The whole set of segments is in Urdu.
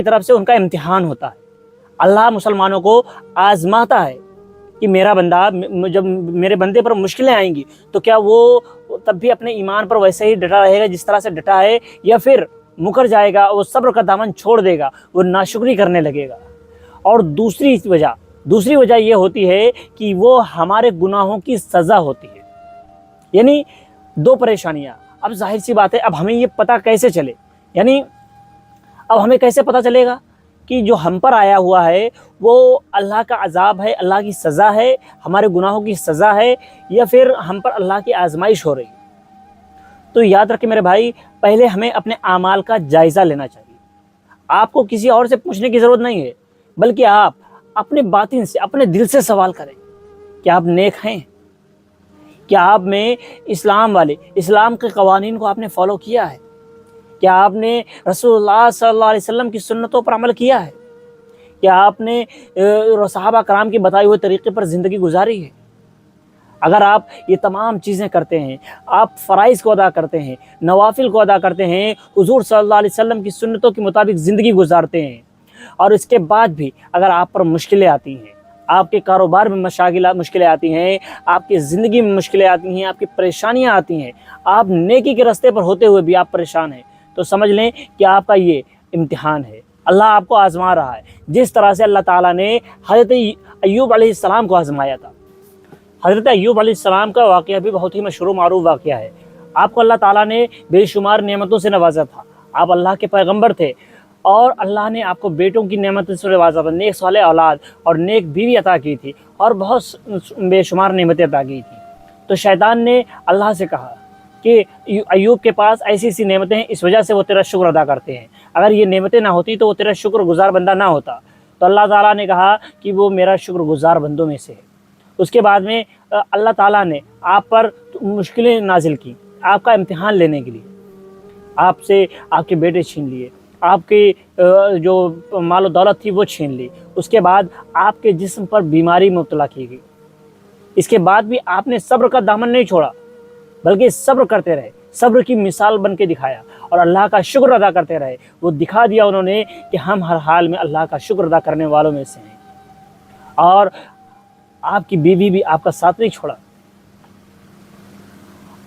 طرف سے ان کا امتحان ہوتا ہے۔ اللہ مسلمانوں کو آزماتا ہے کہ میرا بندہ، جب میرے بندے پر مشکلیں آئیں گی تو کیا وہ تب بھی اپنے ایمان پر ویسے ہی ڈٹا رہے گا جس طرح سے ڈٹا ہے، یا پھر مکر جائے گا، وہ صبر کا دامن چھوڑ دے گا، وہ ناشکری کرنے لگے گا۔ اور دوسری وجہ یہ ہوتی ہے کہ وہ ہمارے گناہوں کی سزا ہوتی ہے۔ یعنی دو پریشانیاں۔ اب ظاہر سی بات ہے، اب ہمیں یہ پتہ کیسے چلے، یعنی اب ہمیں کیسے پتہ چلے گا کہ جو ہم پر آیا ہوا ہے وہ اللہ کا عذاب ہے، اللہ کی سزا ہے، ہمارے گناہوں کی سزا ہے، یا پھر ہم پر اللہ کی آزمائش ہو رہی ہے؟ تو یاد رکھیں میرے بھائی، پہلے ہمیں اپنے اعمال کا جائزہ لینا چاہیے۔ آپ کو کسی اور سے پوچھنے کی ضرورت نہیں ہے، بلکہ آپ اپنے باطن سے، اپنے دل سے سوال کریں، کیا آپ نیک ہیں؟ کیا آپ میں اسلام کے قوانین کو آپ نے فالو کیا ہے؟ کیا آپ نے رسول اللہ صلی اللہ علیہ وسلم کی سنتوں پر عمل کیا ہے؟ کیا آپ نے صحابہ کرام کی بتائی ہوئے طریقے پر زندگی گزاری ہے؟ اگر آپ یہ تمام چیزیں کرتے ہیں، آپ فرائض کو ادا کرتے ہیں، نوافل کو ادا کرتے ہیں، حضور صلی اللہ علیہ وسلم کی سنتوں کے مطابق زندگی گزارتے ہیں، اور اس کے بعد بھی اگر آپ پر مشکلیں آتی ہیں، آپ کے کاروبار میں مشکلیں آتی ہیں، آپ کی زندگی میں مشکلیں آتی ہیں، آپ کی پریشانیاں آتی ہیں، آپ نیکی کے راستے پر ہوتے ہوئے بھی آپ پریشان ہیں، تو سمجھ لیں کہ آپ کا یہ امتحان ہے۔ اللہ آپ کو آزما رہا ہے، جس طرح سے اللہ تعالیٰ نے حضرت ایوب علیہ السلام کو آزمایا تھا۔ حضرت ایوب علیہ السلام کا واقعہ بھی بہت ہی مشہور و معروف واقعہ ہے۔ آپ کو اللہ تعالیٰ نے بے شمار نعمتوں سے نوازا تھا، آپ اللہ کے پیغمبر تھے، اور اللہ نے آپ کو بیٹوں کی نعمتوں سے نوازا تھا، نیک صالح اولاد اور نیک بیوی عطا کی تھی، اور بہت بے شمار نعمتیں عطا کی تھیں۔ تو شیطان نے اللہ سے کہا کہ ایوب کے پاس ایسی ایسی نعمتیں ہیں، اس وجہ سے وہ تیرا شکر ادا کرتے ہیں، اگر یہ نعمتیں نہ ہوتی تو وہ تیرا شکر گزار بندہ نہ ہوتا۔ تو اللہ تعالیٰ نے کہا کہ وہ میرا شکر گزار بندوں میں سے ہے۔ اس کے بعد میں اللہ تعالیٰ نے آپ پر مشکلیں نازل کی، آپ کا امتحان لینے کے لیے، آپ سے آپ کے بیٹے چھین لیے، آپ کی جو مال و دولت تھی وہ چھین لی، اس کے بعد آپ کے جسم پر بیماری مبتلا کی گئی۔ اس کے بعد بھی آپ نے صبر کا دامن نہیں چھوڑا، بلکہ صبر کرتے رہے، صبر کی مثال بن کے دکھایا، اور اللہ کا شکر ادا کرتے رہے۔ وہ دکھا دیا انہوں نے کہ ہم ہر حال میں اللہ کا شکر ادا کرنے والوں میں سے ہیں۔ اور آپ کی بیوی بھی آپ کا ساتھ نہیں چھوڑا،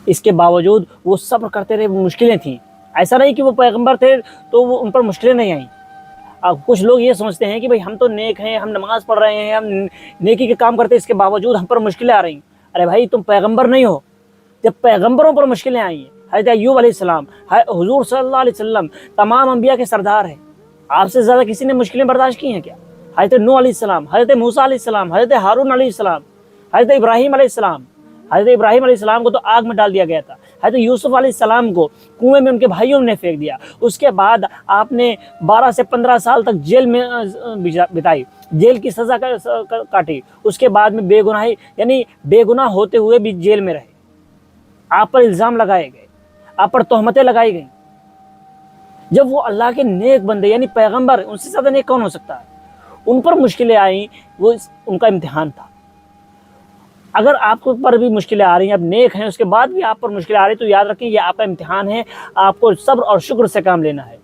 اس کے باوجود وہ صبر کرتے رہے۔ وہ مشکلیں تھیں، ایسا نہیں کہ وہ پیغمبر تھے تو وہ ان پر مشکلیں نہیں آئیں۔ اب کچھ لوگ یہ سمجھتے ہیں کہ بھئی ہم تو نیک ہیں، ہم نماز پڑھ رہے ہیں، ہم نیکی کے کام کرتے ہیں، اس کے باوجود ہم پر مشکلیں آ رہی ہیں۔ ارے بھائی، تم پیغمبر نہیں ہو؟ جب پیغمبروں پر مشکلیں آئی ہیں، حضرت ایوب علیہ السلام، حضور صلی اللہ علیہ وسلم تمام انبیاء کے سردار ہیں، آپ سے زیادہ کسی نے مشکلیں برداشت کی ہیں کیا؟ حضرت نوح علیہ السلام، حضرت موسیٰ علیہ السلام، حضرت ہارون علیہ السلام، حضرت ابراہیم علیہ السلام۔ حضرت ابراہیم علیہ السلام کو تو آگ میں ڈال دیا گیا تھا، حضرت یوسف علیہ السلام کو کنویں میں ان کے بھائیوں نے پھینک دیا، اس کے بعد آپ نے 12 سے 15 سال تک جیل میں بتائی، جیل کی سزا کاٹی، اس کے بعد میں بے گناہی، یعنی بے گناہ ہوتے ہوئے بھی جیل میں رہے، آپ پر الزام لگائے گئے، آپ پر تہمتیں لگائی گئیں۔ جب وہ اللہ کے نیک بندے یعنی پیغمبر، ان سے زیادہ نیک کون ہو سکتا ہے؟ ان پر مشکلیں آئیں، وہ ان کا امتحان تھا۔ اگر آپ پر بھی مشکلیں آ رہی ہیں، آپ نیک ہیں، اس کے بعد بھی آپ پر مشکلیں آ رہی ہیں، تو یاد رکھیں یہ آپ کا امتحان ہے، آپ کو صبر اور شکر سے کام لینا ہے۔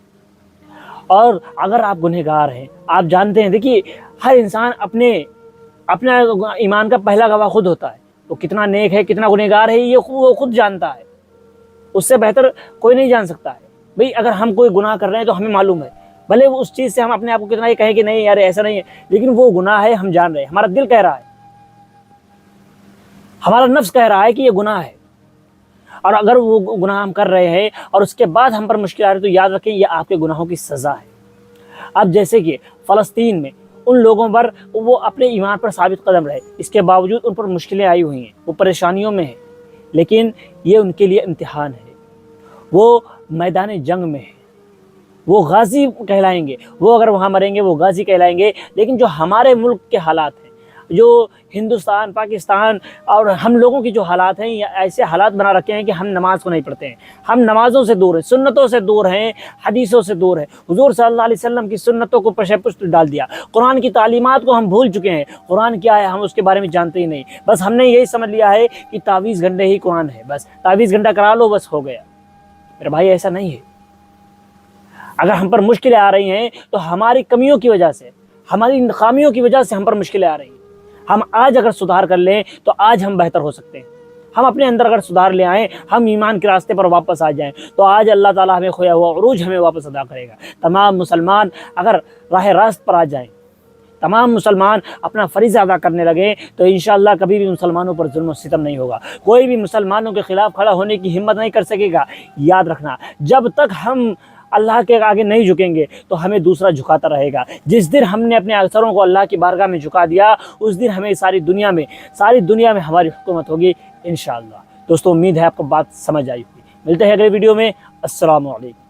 اور اگر آپ گنہگار ہیں، آپ جانتے ہیں، دیکھیے ہر انسان اپنا ایمان کا پہلا گواہ خود ہوتا ہے، وہ کتنا نیک ہے، کتنا گنہگار ہے، یہ وہ خود جانتا ہے، اس سے بہتر کوئی نہیں جان سکتا ہے۔ بھئی اگر ہم کوئی گناہ کر رہے ہیں تو ہمیں معلوم ہے، بھلے اس چیز سے ہم اپنے آپ کو کتنا یہ کہیں کہ نہیں یار ایسا نہیں ہے، لیکن وہ گناہ ہے، ہم جان رہے ہیں، ہمارا دل کہہ رہا ہے، ہمارا نفس کہہ رہا ہے کہ یہ گناہ ہے۔ اور اگر وہ گناہ ہم کر رہے ہیں اور اس کے بعد ہم پر مشکل آ رہی ہے، تو یاد رکھیں یہ آپ کے گناہوں کی سزا ہے۔ اب جیسے کہ فلسطین میں ان لوگوں پر وہ اپنے ایمان پر ثابت قدم رہے، اس کے باوجود ان پر مشکلیں آئی ہوئی ہیں، وہ پریشانیوں میں ہیں، لیکن یہ ان کے لیے امتحان ہے، وہ میدان جنگ میں ہے، وہ غازی کہلائیں گے، وہ اگر وہاں مریں گے وہ غازی کہلائیں گے۔ لیکن جو ہمارے ملک کے حالات ہیں، جو ہندوستان، پاکستان اور ہم لوگوں کی جو حالات ہیں، یہ ایسے حالات بنا رکھے ہیں کہ ہم نماز کو نہیں پڑھتے ہیں، ہم نمازوں سے دور ہیں، سنتوں سے دور ہیں، حدیثوں سے دور ہیں، حضور صلی اللہ علیہ وسلم کی سنتوں کو پشے پشت ڈال دیا، قرآن کی تعلیمات کو ہم بھول چکے ہیں، قرآن کیا ہے ہم اس کے بارے میں جانتے ہی نہیں، بس ہم نے یہی سمجھ لیا ہے کہ تعویذ گھنٹے ہی قرآن ہے، بس تعویذ گھنٹہ کرا لو بس ہو گیا۔ میرے بھائی ایسا نہیں ہے، اگر ہم پر مشکلیں آ رہی ہیں تو ہماری کمیوں کی وجہ سے، ہماری خامیوں کی وجہ سے ہم پر مشکلیں آ رہی ہیں۔ ہم آج اگر سدھار کر لیں تو آج ہم بہتر ہو سکتے ہیں۔ ہم اپنے اندر اگر سدھار لے آئیں، ہم ایمان کے راستے پر واپس آ جائیں، تو آج اللہ تعالیٰ ہمیں کھویا ہوا عروج ہمیں واپس ادا کرے گا۔ تمام مسلمان اگر راہ راست پر آ جائیں، تمام مسلمان اپنا فریضہ ادا کرنے لگے، تو انشاءاللہ کبھی بھی مسلمانوں پر ظلم و ستم نہیں ہوگا، کوئی بھی مسلمانوں کے خلاف کھڑا ہونے کی ہمت نہیں کر سکے گا۔ یاد رکھنا، جب تک ہم اللہ کے آگے نہیں جھکیں گے تو ہمیں دوسرا جھکاتا رہے گا۔ جس دن ہم نے اپنے اثروں کو اللہ کی بارگاہ میں جھکا دیا، اس دن ہمیں ساری دنیا میں ہماری حکومت ہوگی انشاءاللہ۔ دوستو، امید ہے آپ کو بات سمجھ آئی ہوگی۔ ملتے ہیں اگلے ویڈیو میں۔ السلام علیکم۔